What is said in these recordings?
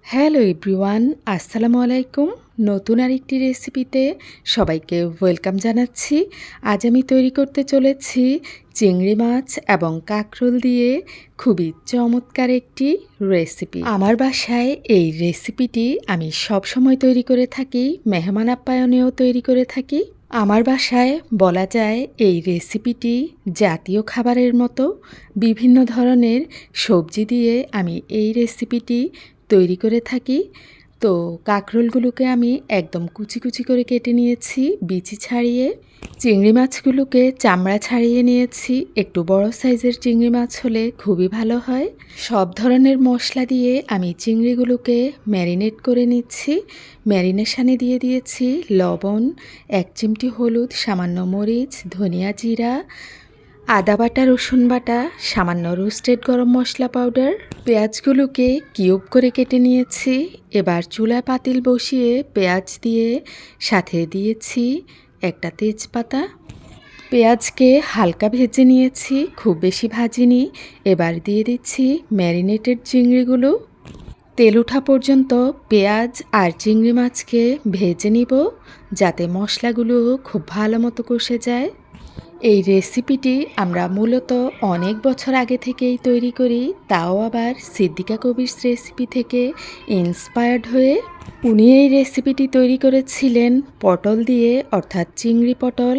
Hello everyone, আসসালামু আলাইকুম। নতুন আরেকটি রেসিপিতে সবাইকে ওয়েলকাম জানাচ্ছি। আজ আমি তৈরি করতে চলেছি চিংড়ি মাছ এবং কাঁকরোল দিয়ে খুবই চমৎকার একটি রেসিপি। আমার বাসায় এই রেসিপিটি আমি সবসময় তৈরি করে থাকি, মেহমান আপ্যায়নেও তৈরি করে থাকি। আমার বাসায় বলা যায় এই রেসিপিটি জাতীয় খাবারের মতো। বিভিন্ন ধরনের সবজি দিয়ে আমি এই রেসিপিটি তৈরি করে থাকি। তো কাঁকরোলগুলোকে আমি একদম কুচি কুচি করে কেটে নিয়েছি বিচি ছাড়িয়ে। চিংড়ি মাছগুলোকে চামড়া ছাড়িয়ে নিয়েছি। একটু বড় সাইজের চিংড়ি মাছ হলে খুবই ভালো হয়। সব ধরনের মশলা দিয়ে আমি চিংড়িগুলোকে ম্যারিনেট করে নিচ্ছি। ম্যারিনেশানে দিয়ে দিয়েছি লবণ, 1 চিমটি হলুদ, সামান্য মরিচ, ধনিয়া জিরা, আদা বাটা, রসুন বাটা, সামান্য রোস্টেড গরম মশলা পাউডার। পেঁয়াজগুলোকে কিউব করে কেটে নিয়েছি। এবার চুলায় পাতিল বসিয়ে পেঁয়াজ দিয়ে সাথে দিয়েছি একটা তেজপাতা। পেঁয়াজকে হালকা ভেজে নিয়েছি, খুব বেশি ভাজিনি। এবার দিয়ে দিচ্ছি ম্যারিনেটেড চিংড়িগুলো। তেল ওঠা পর্যন্ত পেঁয়াজ আর চিংড়ি মাছকে ভেজে নিব, যাতে মশলাগুলো খুব ভালো মতো কষে যায়। এই রেসিপিটি আমরা মূলত অনেক বছর আগে থেকেই তৈরি করি, তাও আবার সিদ্দিকা কবির রেসিপি থেকে ইন্সপায়ার্ড হয়ে। উনি এই রেসিপিটি তৈরি করেছিলেন পটল দিয়ে, অর্থাৎ চিংড়ি পটল।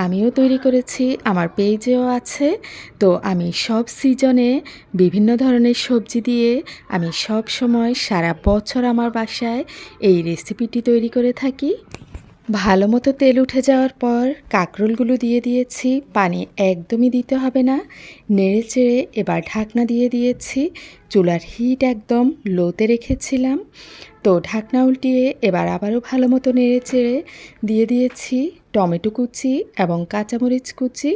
আমিও তৈরি করেছি, আমার পেজেও আছে। তো আমি সব সিজনে বিভিন্ন ধরনের সবজি দিয়ে আমি সব সময় সারা বছর আমার বাসায় এই রেসিপিটি তৈরি করে থাকি। ভালো মতো তেল উঠে যাওয়ার পর কাঁকরোলগুলো দিয়ে দিয়েছি। পানি একদমই দিতে হবে না। নেড়ে চেড়ে এবার ঢাকনা দিয়ে দিয়েছি। চুলার হিট একদম লোতে রেখেছিলাম। তো ঢাকনা উল্টিয়ে এবার আবারও ভালো মতো নেড়ে চেড়ে দিয়ে দিয়েছি টমেটো কুচি এবং কাঁচামরিচ কুচি।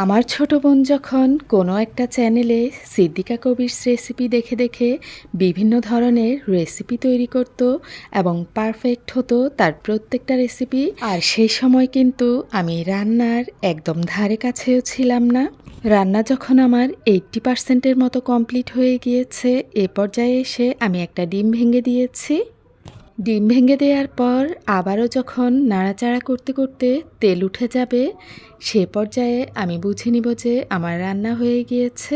আমার ছোট বোন যখন কোনো একটা চ্যানেলে সিদ্দিকা কবির রেসিপি দেখে দেখে বিভিন্ন ধরনের রেসিপি তৈরি করত এবং পারফেক্ট হতো তার প্রত্যেকটা রেসিপি। আর সেই সময় কিন্তু আমি রান্নার একদম ধারে কাছেও ছিলাম না। রান্না যখন আমার 80% মতো কমপ্লিট হয়ে গিয়েছে, এ পর্যায়ে এসে আমি একটা ডিম ভেঙে দিয়েছি। ডিম ভেঙে দেওয়ার পর আবারও যখন নাড়াচাড়া করতে করতে তেল উঠে যাবে, সে পর্যায়ে আমি বুঝে নিব যে আমার রান্না হয়ে গিয়েছে।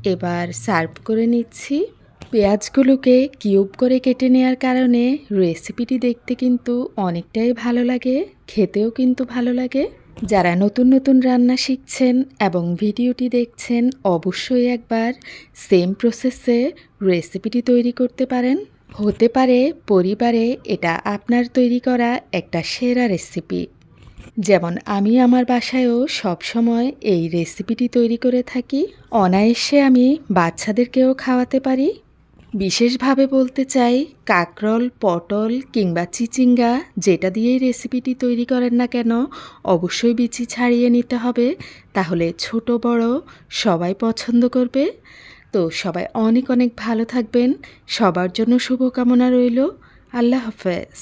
এবার সার্ভ করে নিচ্ছি। পেঁয়াজগুলোকে কিউব করে কেটে নেওয়ার কারণে রেসিপিটি দেখতে কিন্তু অনেকটাই ভালো লাগে, খেতেও কিন্তু ভালো লাগে। যারা নতুন নতুন রান্না শিখছেন এবং ভিডিওটি দেখছেন, অবশ্যই একবার সেম প্রসেসে রেসিপিটি তৈরি করতে পারেন। হতে পারে পরিবারে এটা আপনার তৈরি করা একটা সেরা রেসিপি। যেমন আমি আমার বাসায়ও সবসময় এই রেসিপিটি তৈরি করে থাকি। অনায়াসে আমি বাচ্চাদেরকেও খাওয়াতে পারি। বিশেষভাবে বলতে চাই, কাঁকরোল, পটল কিংবা চিচিঙ্গা যেটা দিয়েই রেসিপিটি তৈরি করেন না কেন, অবশ্যই বিচি ছাড়িয়ে নিতে হবে। তাহলে ছোট বড় সবাই পছন্দ করবে। তো সবাই অনেক অনেক ভালো থাকবেন। সবার জন্য শুভকামনা রইল। আল্লাহ হাফেজ।